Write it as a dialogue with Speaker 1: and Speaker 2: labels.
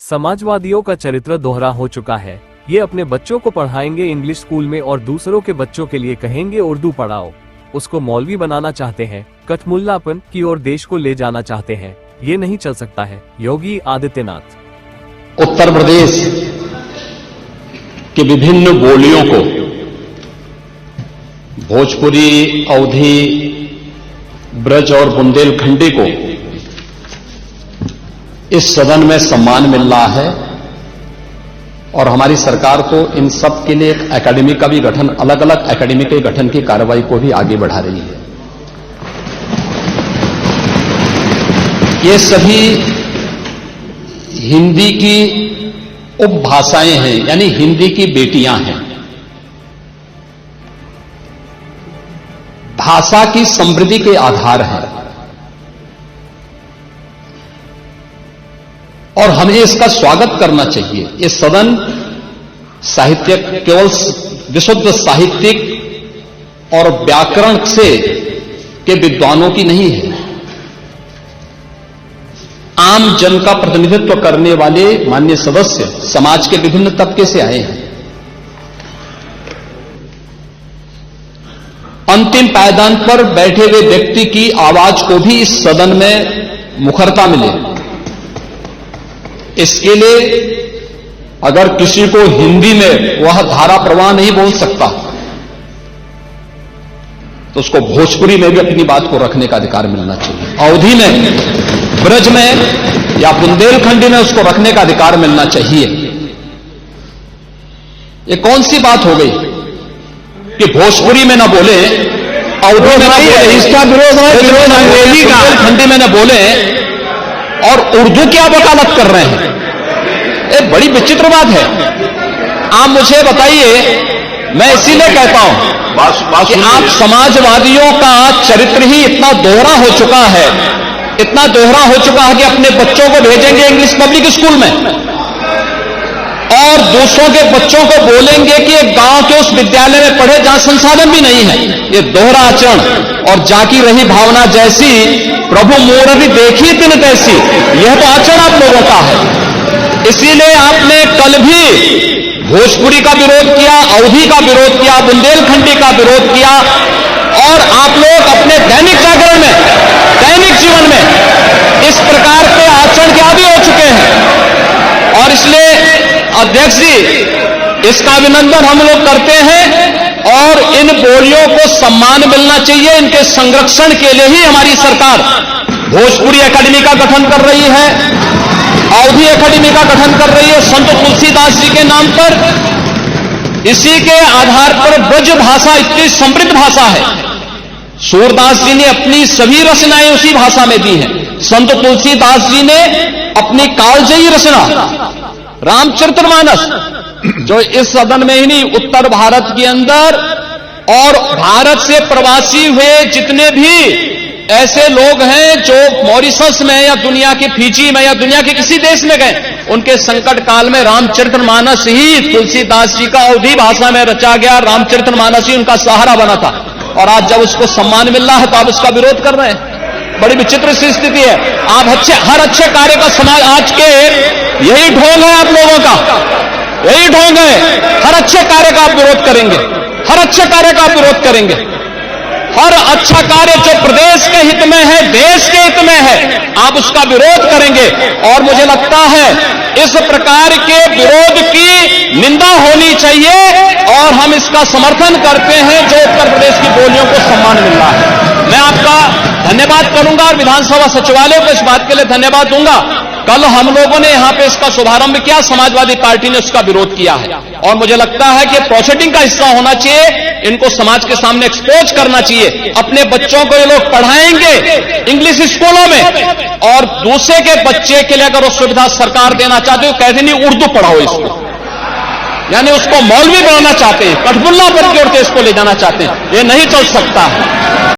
Speaker 1: समाजवादियों का चरित्र दोहरा हो चुका है। ये अपने बच्चों को पढ़ाएंगे इंग्लिश स्कूल में और दूसरों के बच्चों के लिए कहेंगे उर्दू पढ़ाओ। उसको मौलवी बनाना चाहते हैं, कठमुल्लापन की ओर देश को ले जाना चाहते हैं। ये नहीं चल सकता है। योगी आदित्यनाथ।
Speaker 2: उत्तर प्रदेश की विभिन्न बोलियों को, भोजपुरी, अवधी, ब्रज और बुंदेलखंडी को इस सदन में सम्मान मिल रहा है और हमारी सरकार तो इन सब के लिए एक एकेडमी का भी गठन, अलग अलग एकेडमी के गठन की कार्रवाई को भी आगे बढ़ा रही है। ये सभी हिंदी की उपभाषाएं हैं, यानी हिंदी की बेटियां हैं। भाषा की समृद्धि के आधार हैं और हमें इसका स्वागत करना चाहिए। ये सदन साहित्य केवल विशुद्ध साहित्यिक और व्याकरण से के विद्वानों की नहीं है। आम जन का प्रतिनिधित्व करने वाले माननीय सदस्य समाज के विभिन्न तबके से आए हैं। अंतिम पायदान पर बैठे हुए व्यक्ति की आवाज को भी इस सदन में मुखरता मिले। इसके लिए अगर किसी को हिंदी में वह धारा प्रवाह नहीं बोल सकता तो उसको भोजपुरी में भी अपनी बात को रखने का अधिकार मिलना चाहिए। अवधी में, ब्रज में या बुंदेलखंडी में उसको रखने का अधिकार मिलना चाहिए। ये कौन सी बात हो गई कि भोजपुरी में न बोले, अवधी में न बोले, इसका विरोध है, बुंदेलखंडी में न बोले और उर्दू की आप वकालत कर रहे हैं। ये बड़ी विचित्र बात है। आप मुझे बताइए, मैं इसीलिए कहता हूं कि आप समाजवादियों का चरित्र ही इतना दोहरा हो चुका है, इतना दोहरा हो चुका है कि अपने बच्चों को भेजेंगे इंग्लिश पब्लिक स्कूल में और दूसरों के बच्चों को बोलेंगे कि एक गांव के उस विद्यालय में पढ़े जहां संसाधन भी नहीं है। ये दोहरा आचरण और जाकी रही भावना जैसी प्रभु मोररी देखी तिन तैसी, यह तो आचरण आप लोगों का है। इसीलिए आपने कल भी भोजपुरी का विरोध किया, अवधी का विरोध किया, बुंदेलखंडी का विरोध किया और आप लोग अपने दैनिक जागरण में, दैनिक जीवन में इस प्रकार के आचरण के आदी हो चुके हैं। और इसलिए अध्यक्ष जी, इसका अभिनंदन हम लोग करते हैं और इन बोलियों को सम्मान मिलना चाहिए। इनके संरक्षण के लिए ही हमारी सरकार भोजपुरी एकेडमी का गठन कर रही है, अवधी एकेडमी का गठन कर रही है संत तुलसीदास जी के नाम पर। इसी के आधार पर ब्रज भाषा इतनी समृद्ध भाषा है। सूरदास जी ने अपनी सभी रचनाएं उसी भाषा में दी हैं। संत तुलसीदास जी ने अपनी कालजयी रचना रामचरितमानस, जो इस सदन में ही नहीं, उत्तर भारत के अंदर और भारत से प्रवासी हुए जितने भी ऐसे लोग हैं जो मॉरिशस में या दुनिया के फिजी में या दुनिया के किसी देश में गए, उनके संकट काल में रामचरितमानस ही तुलसीदास जी का अवधी भाषा में रचा गया रामचरितमानस ही उनका सहारा बना था। और आज जब उसको सम्मान मिल रहा है तो आप उसका विरोध कर रहे हैं। बड़ी विचित्र सी स्थिति है। आप हर अच्छे कार्य का समाज, आज के यही ढोंग है आप लोगों का, यही ढोंग है। हर अच्छे कार्य का आप विरोध करेंगे, हर अच्छे कार्य का आप विरोध करेंगे। हर अच्छा कार्य जो प्रदेश के हित में है, देश के हित में है, आप उसका विरोध करेंगे। और मुझे लगता है इस प्रकार के विरोध की निंदा होनी चाहिए और हम इसका समर्थन करते हैं जो उत्तर प्रदेश की बोलियों को सम्मान मिल रहा है। मैं आपका धन्यवाद करूंगा और विधानसभा सचिवालय को इस बात के लिए धन्यवाद दूंगा। कल हम लोगों ने यहां पे इसका शुभारंभ किया, समाजवादी पार्टी ने उसका विरोध किया है और मुझे लगता है कि प्रोसीडिंग का हिस्सा होना चाहिए। इनको समाज के सामने एक्सपोज करना चाहिए। अपने बच्चों को ये लोग पढ़ाएंगे इंग्लिश स्कूलों में और दूसरे के बच्चे के लिए अगर वो सुविधा सरकार देना चाहते हो, कहते नहीं उर्दू पढ़ाओ इसको, यानी उसको मौलवी बनाना चाहते हैं, कठमुल्लापन की ओर इसको ले जाना चाहते हैं। ये नहीं चल सकता है।